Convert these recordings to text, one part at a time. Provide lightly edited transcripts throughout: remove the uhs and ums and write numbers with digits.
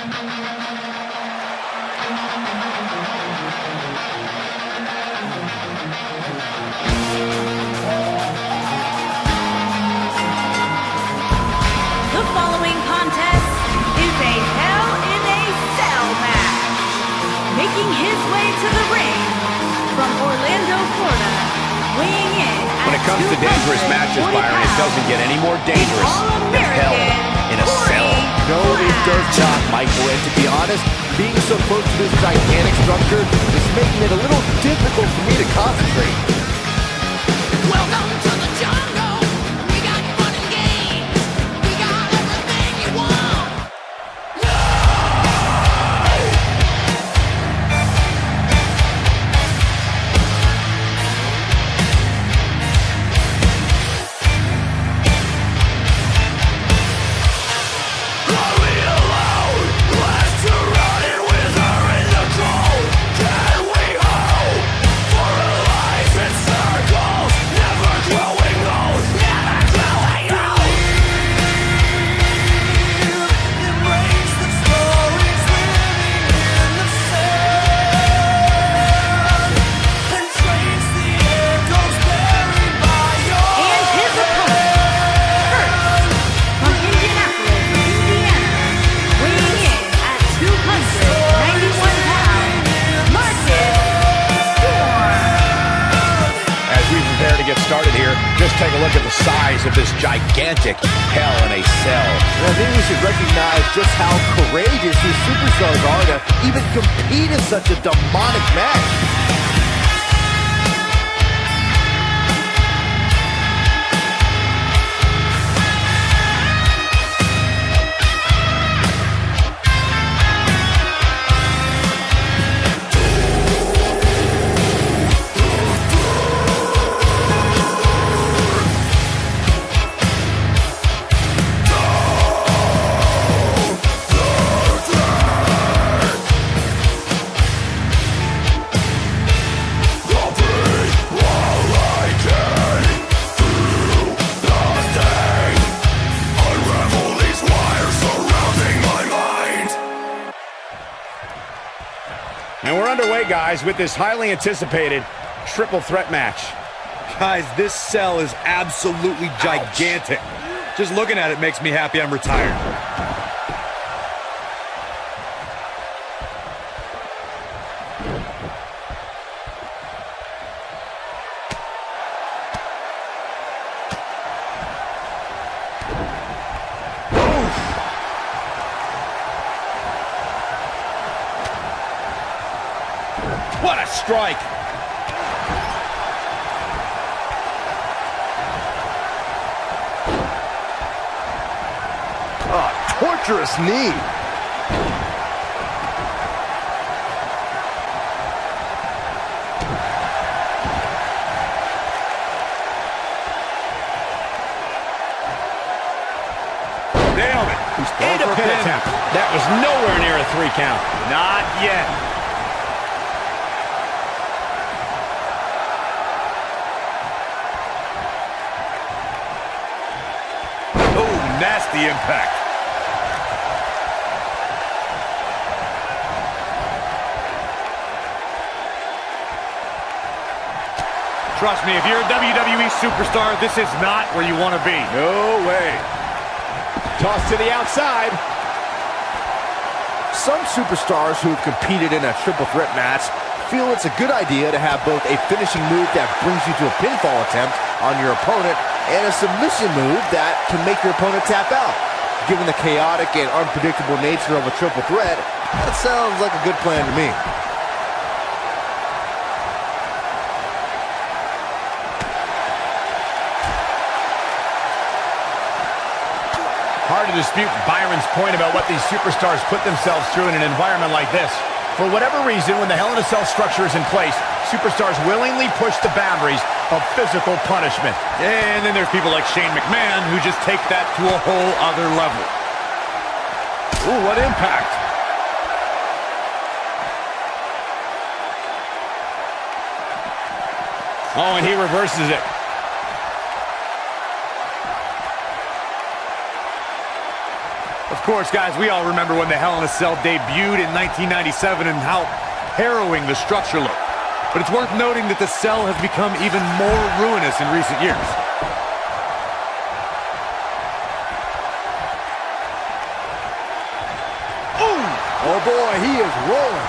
The following contest is a Hell in a Cell match. Making his way to the ring from Orlando, Florida, weighing in when it comes to dangerous matches, Byron, it doesn't get any more dangerous than Hell in a Cell. No, it does not, Michael. And to be honest, being so close to this gigantic structure is making it a little difficult for me to concentrate. Welcome to the jungle. We got fun and games. We got everything you want. Are we alone? Left to run with her in the cold. Can we hope for a life in circles? Never growing old. Never growing old. Embrace the stories living in the sand and trace the echoes buried by your And his opponent, first, from Indianapolis, Indiana, weighing in at 291 pounds, Marcus Storm. As we prepare to get started here, just take a look at the size of this gigantic Hell in a Cell. And I think we should recognize just how courageous these superstars are to even compete in such a demonic match. And we're underway, guys, with this highly anticipated triple threat match. Guys, this cell is absolutely gigantic. Just looking at it makes me happy I'm retired. What a strike! Torturous knee. Nailed it. He's going for a pin attempt. That was nowhere near a 3 count. Not yet. Oh, nasty impact. Trust me, if you're a WWE superstar, this is not where you want to be. No way. Toss to the outside. Some superstars who have competed in a triple threat match feel it's a good idea to have both a finishing move that brings you to a pinfall attempt on your opponent and a submission move that can make your opponent tap out. Given the chaotic and unpredictable nature of a triple threat, that sounds like a good plan to me. Hard to dispute Byron's point about what these superstars put themselves through in an environment like this. For whatever reason, when the Hell in a Cell structure is in place, superstars willingly push the boundaries of physical punishment. And then there's people like Shane McMahon who just take that to a whole other level. Ooh, what impact. Oh, and he reverses it. Of course, guys, we all remember when the Hell in a Cell debuted in 1997 and how harrowing the structure looked. But it's worth noting that the cell has become even more ruinous in recent years. Oh boy, he is rolling.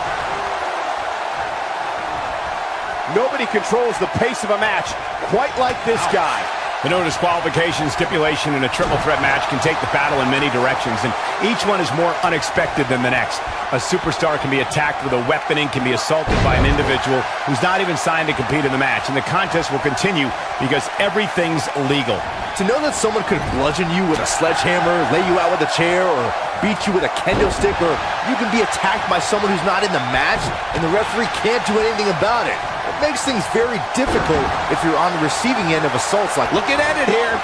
Nobody controls the pace of a match quite like this guy. The no disqualification stipulation in a triple threat match can take the battle in many directions, and each one is more unexpected than the next. A superstar can be attacked with a weapon and can be assaulted by an individual who's not even signed to compete in the match, and the contest will continue because everything's legal. To know that someone could bludgeon you with a sledgehammer, lay you out with a chair, or beat you with a kendo stick, or you can be attacked by someone who's not in the match, and the referee can't do anything about it. It makes things very difficult if you're on the receiving end of assaults like, looking at it here.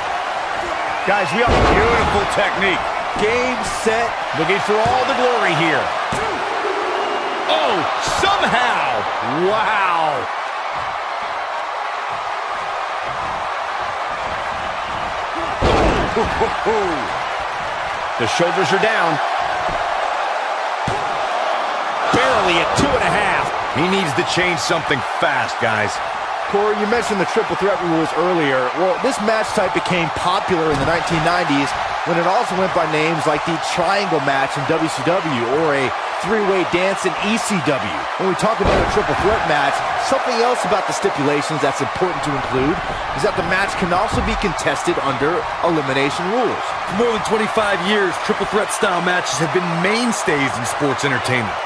Guys, we have Beautiful technique. Game, set. looking for all the glory here. Oh, somehow! Wow! The shoulders are down. Barely at 2.5. He needs to change something fast, guys. Corey, you mentioned the triple threat rules earlier. Well, this match type became popular in the 1990s when it also went by names like the triangle match in WCW or a three-way dance in ECW. When we talk about a triple threat match, something else about the stipulations that's important to include is that the match can also be contested under elimination rules. For more than 25 years, triple threat style matches have been mainstays in sports entertainment.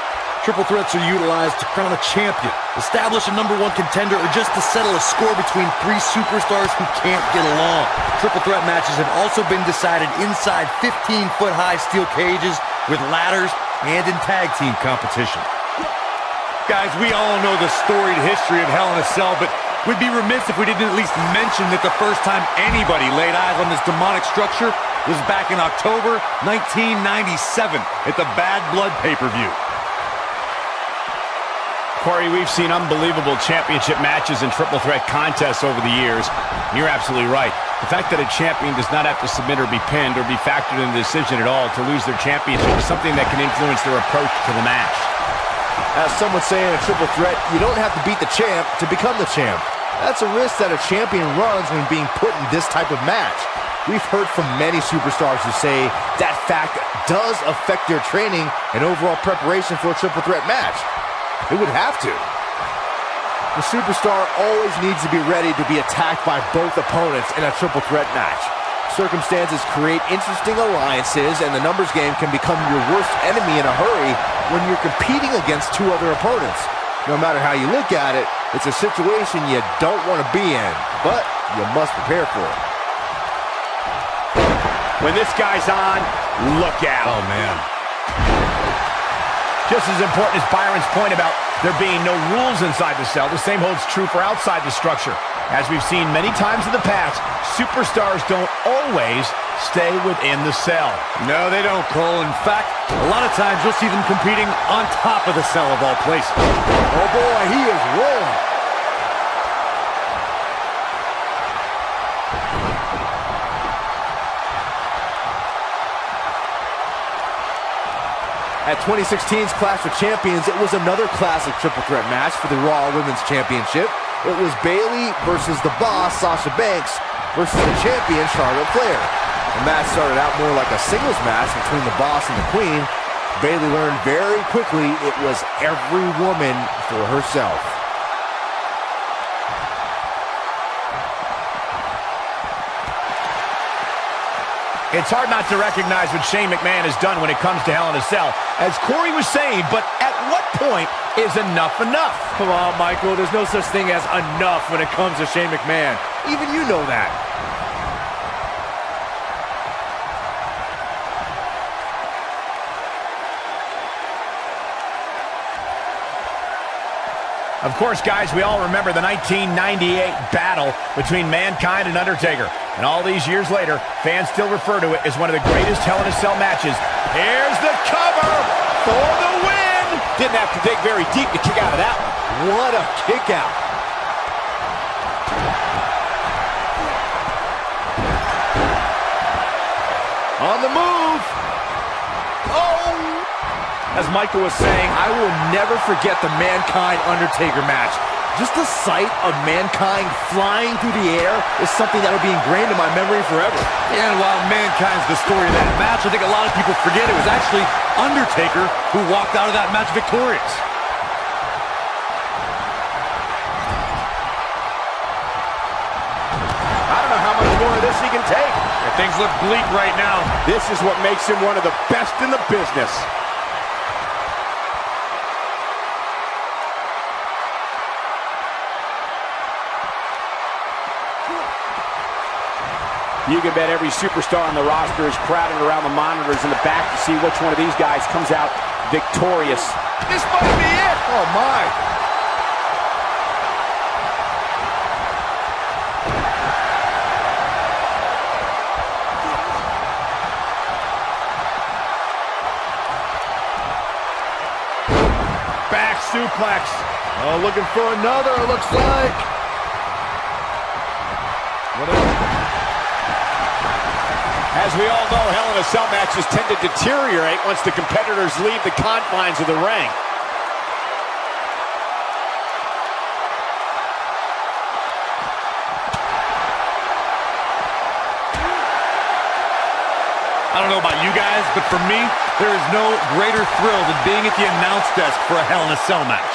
Triple threats are utilized to crown a champion, establish a #1 contender, or just to settle a score between three superstars who can't get along. Triple threat matches have also been decided inside 15-foot-high steel cages with ladders and in tag team competition. Guys, we all know the storied history of Hell in a Cell, but we'd be remiss if we didn't at least mention that the first time anybody laid eyes on this demonic structure was back in October 1997 at the Bad Blood pay-per-view. Corey, we've seen unbelievable championship matches and triple threat contests over the years. You're absolutely right. The fact that a champion does not have to submit or be pinned or be factored in the decision at all to lose their championship is something that can influence their approach to the match. As some would say in a triple threat, you don't have to beat the champ to become the champ. That's a risk that a champion runs when being put in this type of match. We've heard from many superstars who say that fact does affect their training and overall preparation for a triple threat match. It would have to. The superstar always needs to be ready to be attacked by both opponents in a triple threat match. Circumstances create interesting alliances, and the numbers game can become your worst enemy in a hurry when you're competing against two other opponents. No matter how you look at it, it's a situation you don't want to be in, but you must prepare for it. When this guy's on, look out. Oh, man. Just as important as Byron's point about there being no rules inside the cell, the same holds true for outside the structure. As we've seen many times in the past, superstars don't always stay within the cell. No, they don't, Cole. In fact, a lot of times you'll see them competing on top of the cell of all places. Oh boy, he is rolling. At 2016's Clash of Champions, it was another classic triple threat match for the Raw Women's Championship. It was Bayley versus the Boss, Sasha Banks, versus the champion, Charlotte Flair. The match started out more like a singles match between the Boss and the Queen. Bayley learned very quickly it was every woman for herself. It's hard not to recognize what Shane McMahon has done when it comes to Hell in a Cell. As Corey was saying, but at what point is enough enough? Come on, Michael, there's no such thing as enough when it comes to Shane McMahon. Even you know that. Of course, guys, we all remember the 1998 battle between Mankind and Undertaker. And all these years later, fans still refer to it as one of the greatest Hell in a Cell matches. Here's the cover for the win! Didn't have to dig very deep to kick out of that one. What a kick out. On the move. As Michael was saying, I will never forget the Mankind-Undertaker match. Just the sight of Mankind flying through the air is something that will be ingrained in my memory forever. Yeah, and while Mankind's the story of that match, I think a lot of people forget it was actually Undertaker who walked out of that match victorious. I don't know how much more of this he can take. Yeah, things look bleak right now. This is what makes him one of the best in the business. You can bet every superstar on the roster is crowded around the monitors in the back to see which one of these guys comes out victorious. This might be it! Oh, my! Back suplex. Oh, looking for another, it looks like. As we all know, Hell in a Cell matches tend to deteriorate once the competitors leave the confines of the ring. I don't know about you guys, but for me, there is no greater thrill than being at the announce desk for a Hell in a Cell match.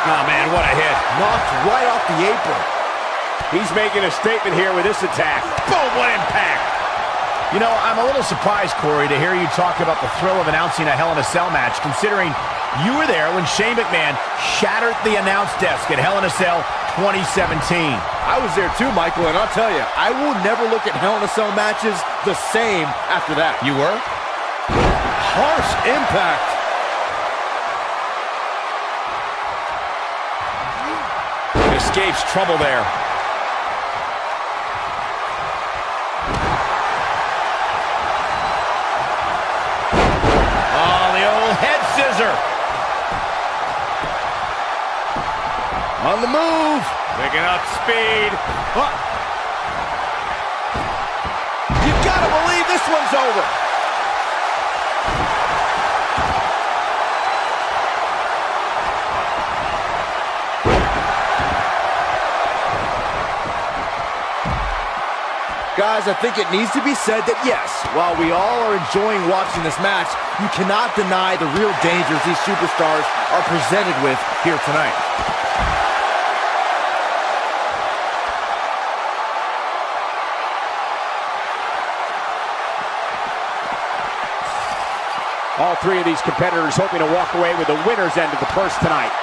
Oh, man, what a hit. Knocked right off the apron. He's making a statement here with this attack. Boom, what impact. You know, I'm a little surprised, Corey, to hear you talk about the thrill of announcing a Hell in a Cell match, considering you were there when Shane McMahon shattered the announce desk at Hell in a Cell 2017. I was there too, Michael, and I'll tell you, I will never look at Hell in a Cell matches the same after that. You were? Harsh impact. Escapes trouble there. Oh, the old head scissor. On the move. Picking up speed. Oh. You gotta believe this one's over. Guys, I think it needs to be said that yes, while we all are enjoying watching this match, you cannot deny the real dangers these superstars are presented with here tonight. All three of these competitors hoping to walk away with the winner's end of the purse tonight.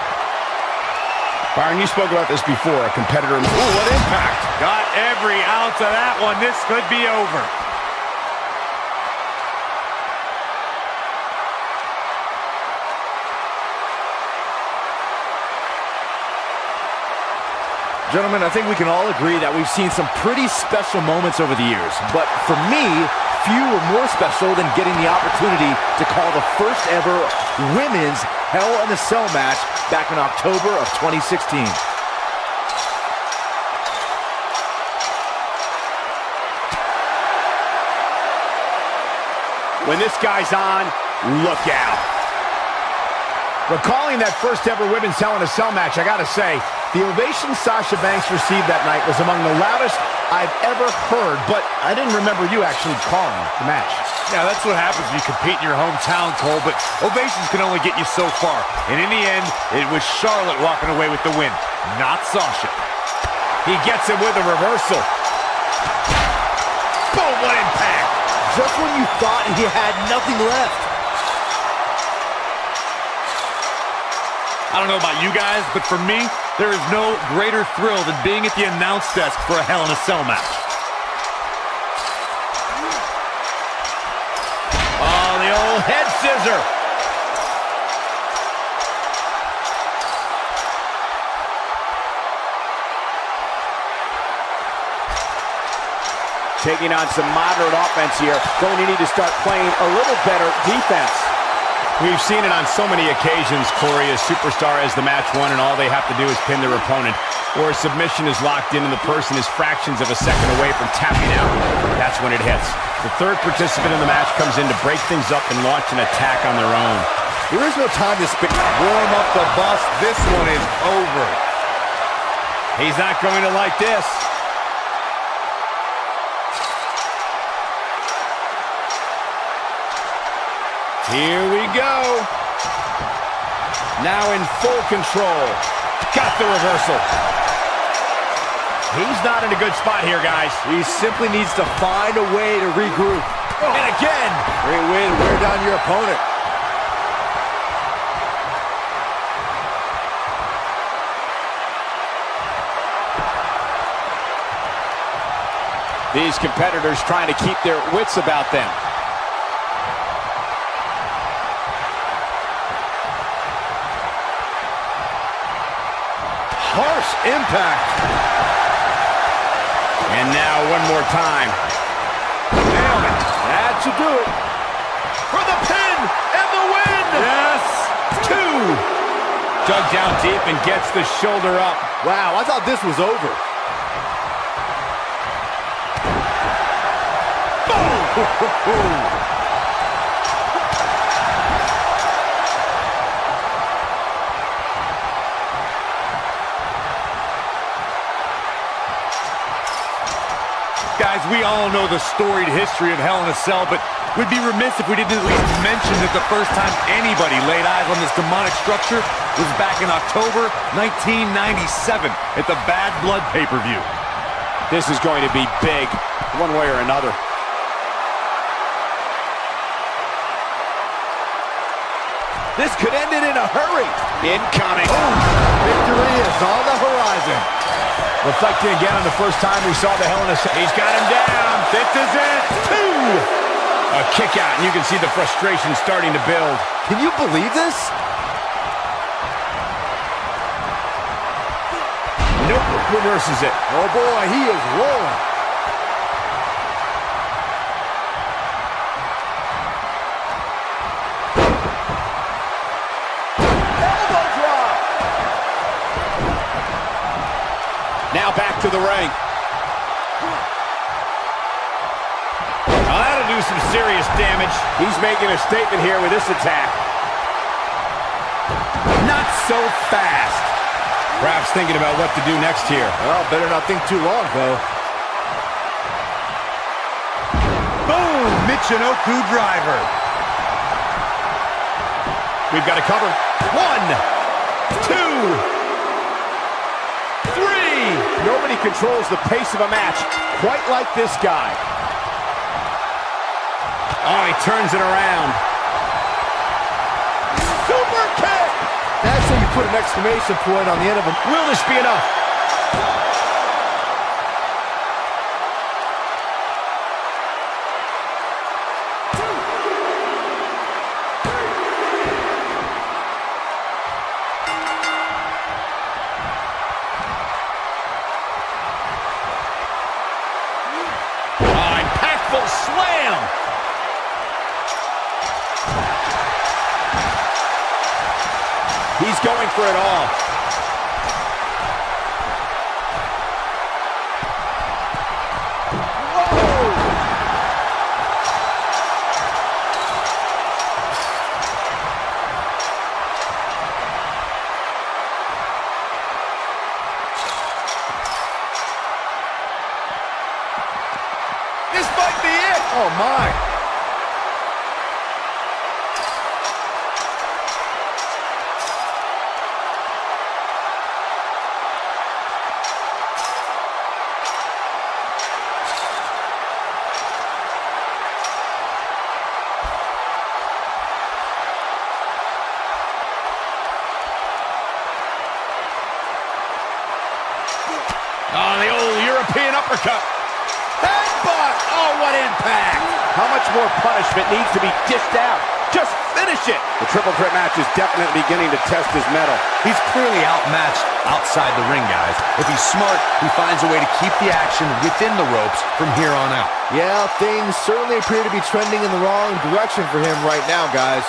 Byron, you spoke about this before, a competitor. Ooh, what impact! Got every ounce of that one. This could be over. Gentlemen, I think we can all agree that we've seen some pretty special moments over the years. But for me, few were more special than getting the opportunity to call the first ever women's Hell in a Cell match back in October of 2016. When this guy's on, look out. Recalling that first ever women's Hell in a Cell match, I gotta say, the ovation Sasha Banks received that night was among the loudest I've ever heard, but I didn't remember you actually calling the match. Yeah, that's what happens when you compete in your hometown, Cole, but ovations can only get you so far. And in the end, it was Charlotte walking away with the win, not Sasha. He gets it with a reversal. Boom, what impact! Just when you thought he had nothing left. I don't know about you guys, but for me, there is no greater thrill than being at the announce desk for a Hell in a Cell match. Oh, the old head scissor. Taking on some moderate offense here. Going to need to start playing a little better defense. We've seen it on so many occasions, Corey. A superstar has the match won and all they have to do is pin their opponent. Or a submission is locked in and the person is fractions of a second away from tapping out. That's when it hits. The third participant in the match comes in to break things up and launch an attack on their own. There is no time to spin. Warm up the bus. This one is over. He's not going to like this. Here we go. Now in full control. Got the reversal. He's not in a good spot here, guys. He simply needs to find a way to regroup. And again. Great way to wear down your opponent. These competitors trying to keep their wits about them. Harsh impact. And now one more time. Nailed it. That should do it. For the pin and the win! Yes. 2. Dug down deep and gets the shoulder up. Wow, I thought this was over. Boom! Guys, we all know the storied history of Hell in a Cell, but we'd be remiss if we didn't at least mention that the first time anybody laid eyes on this demonic structure was back in October 1997 at the Bad Blood pay-per-view. This is going to be big, one way or another. This could end it in a hurry. Incoming. Victory is on the horizon. Reflecting again on the first time we saw the Hell in a Cell. He's got him down. This is it. 2. A kick out, and you can see the frustration starting to build. Can you believe this? Nope, reverses it. Oh boy, he is rolling. Elbow drop. Now back to the ring. Well, that'll do some serious damage. He's making a statement here with this attack. Not so fast. Perhaps thinking about what to do next here. Well, better not think too long, though. Boom! Michinoku driver. We've got to cover. 1, 2, 3. Nobody controls the pace of a match quite like this guy. Oh, he turns it around. Super kick! That's how you put an exclamation point on the end of them. Will this be enough? Impactful slam! He's going for it all. This might be it. Oh, my. Oh, the old European uppercut. Headbutt! Oh, what impact! How much more punishment needs to be dished out? Just finish it! The triple threat match is definitely beginning to test his mettle. He's clearly outmatched outside the ring, guys. If he's smart, he finds a way to keep the action within the ropes from here on out. Yeah, things certainly appear to be trending in the wrong direction for him right now, guys.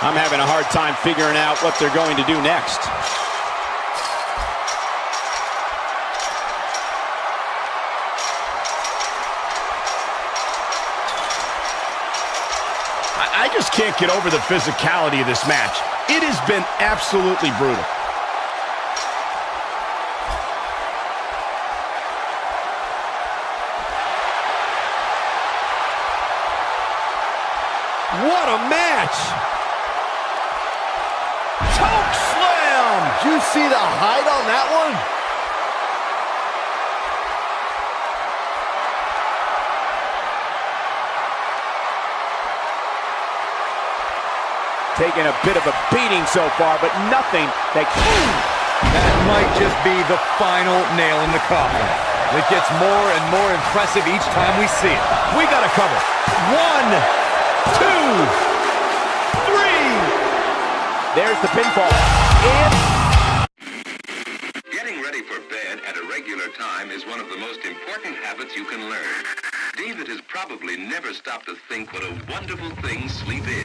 I'm having a hard time figuring out what they're going to do next. I just can't get over the physicality of this match. It has been absolutely brutal. What a match! Choke slam! Did you see the height on that one? Taking a bit of a beating so far, but nothing that... That might just be the final nail in the coffin. It gets more and more impressive each time we see it. We got to cover. 1, 2, 3. There's the pinfall. And... Getting ready for bed at a regular time is one of the most important habits you can learn. David has probably never stopped to think what a wonderful thing sleep is.